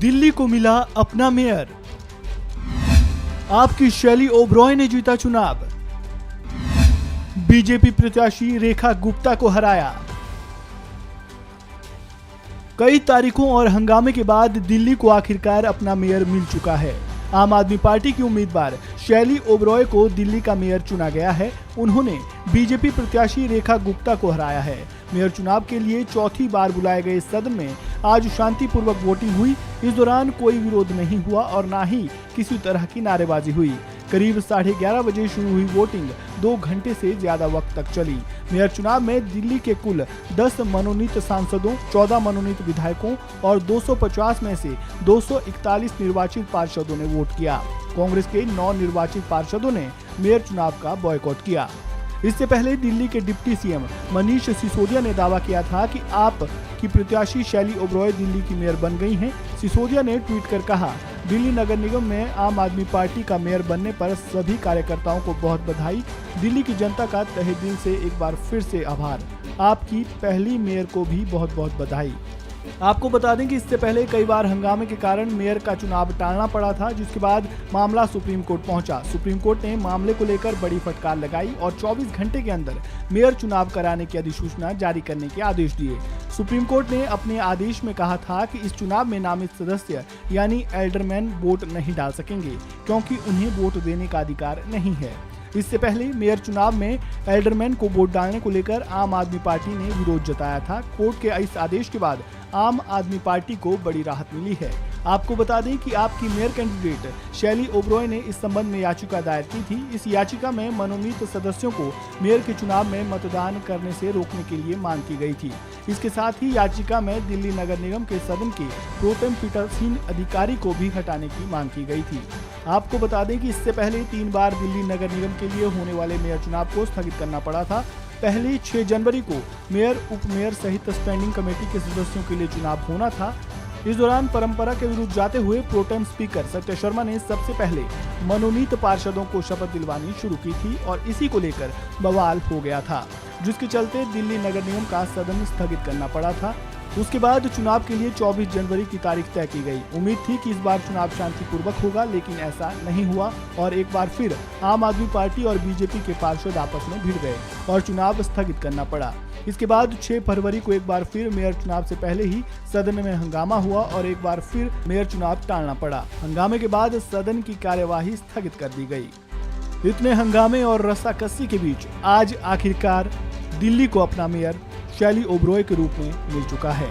दिल्ली को मिला अपना मेयर। आपकी शैली ओबरॉय ने जीता चुनाव। बीजेपी प्रत्याशी रेखा गुप्ता को हराया। कई तारीखों और हंगामे के बाद दिल्ली को आखिरकार अपना मेयर मिल चुका है। आम आदमी पार्टी की उम्मीदवार शैली ओबरॉय को दिल्ली का मेयर चुना गया है। उन्होंने बीजेपी प्रत्याशी रेखा गुप्ता को हराया है। मेयर चुनाव के लिए चौथी बार बुलाए गए सदन में आज शांतिपूर्वक वोटिंग हुई। इस दौरान कोई विरोध नहीं हुआ और न ही किसी तरह की नारेबाजी हुई। करीब 11:30 बजे शुरू हुई वोटिंग 2 घंटे से ज्यादा वक्त तक चली। मेयर चुनाव में दिल्ली के कुल 10 मनोनीत सांसदों, 14 मनोनीत विधायकों और 250 में से 241 निर्वाचित पार्षदों ने वोट किया। कांग्रेस के 9 निर्वाचित पार्षदों ने मेयर चुनाव का बॉयकॉट किया। इससे पहले दिल्ली के डिप्टी सीएम मनीष सिसोदिया ने दावा किया था कि आप की प्रत्याशी शैली ओबरॉय दिल्ली की मेयर बन गई हैं। सिसोदिया ने ट्वीट कर कहा, दिल्ली नगर निगम में आम आदमी पार्टी का मेयर बनने पर सभी कार्यकर्ताओं को बहुत बधाई। दिल्ली की जनता का तहे दिल से एक बार फिर से आभार। आपकी पहली मेयर को भी बहुत बहुत बधाई। आपको बता दें कि इससे पहले कई बार हंगामे के कारण मेयर का चुनाव टालना पड़ा था, जिसके बाद मामला सुप्रीम कोर्ट पहुंचा। सुप्रीम कोर्ट ने मामले को लेकर बड़ी फटकार लगाई और 24 घंटे के अंदर मेयर चुनाव कराने की अधिसूचना जारी करने के आदेश दिए। सुप्रीम कोर्ट ने अपने आदेश में कहा था कि इस चुनाव में नामित सदस्य यानी एल्डरमैन वोट नहीं डाल सकेंगे, क्योंकि उन्हें वोट देने का अधिकार नहीं है। इससे पहले मेयर चुनाव में एल्डरमैन को वोट डालने को लेकर आम आदमी पार्टी ने विरोध जताया था। कोर्ट के इस आदेश के बाद आम आदमी पार्टी को बड़ी राहत मिली है। आपको बता दें कि आपकी मेयर कैंडिडेट शैली ओबरॉय ने इस संबंध में याचिका दायर की थी। इस याचिका में मनोनीत सदस्यों को मेयर के चुनाव में मतदान करने से रोकने के लिए मांग की गई थी। इसके साथ ही याचिका में दिल्ली नगर निगम के सदन के प्रोटेम पीठासीन अधिकारी को भी हटाने की मांग की गई थी। आपको बता दें कि इससे पहले 3 बार दिल्ली नगर निगम के लिए होने वाले मेयर चुनाव को स्थगित करना पड़ा था। पहले 6 जनवरी को मेयर, उप मेयर सहित स्टैंडिंग कमेटी के सदस्यों के लिए चुनाव होना था। इस दौरान परंपरा के विरुद्ध जाते हुए प्रोटेम स्पीकर सत्य शर्मा ने सबसे पहले मनोनीत पार्षदों को शपथ दिलवानी शुरू की थी और इसी को लेकर बवाल हो गया था, जिसके चलते दिल्ली नगर निगम का सदन स्थगित करना पड़ा था। उसके बाद चुनाव के लिए 24 जनवरी की तारीख तय की गई। उम्मीद थी कि इस बार चुनाव शांतिपूर्वक होगा, लेकिन ऐसा नहीं हुआ और एक बार फिर आम आदमी पार्टी और बीजेपी के पार्षद आपस में भिड़ गए और चुनाव स्थगित करना पड़ा। इसके बाद 6 फरवरी को एक बार फिर मेयर चुनाव से पहले ही सदन में हंगामा हुआ और एक बार फिर मेयर चुनाव टालना पड़ा। हंगामे के बाद सदन की कार्यवाही स्थगित कर दी गई। इतने हंगामे और रस्साकसी के बीच आज आखिरकार दिल्ली को अपना मेयर शैली ओबरॉय के रूप में मिल चुका है।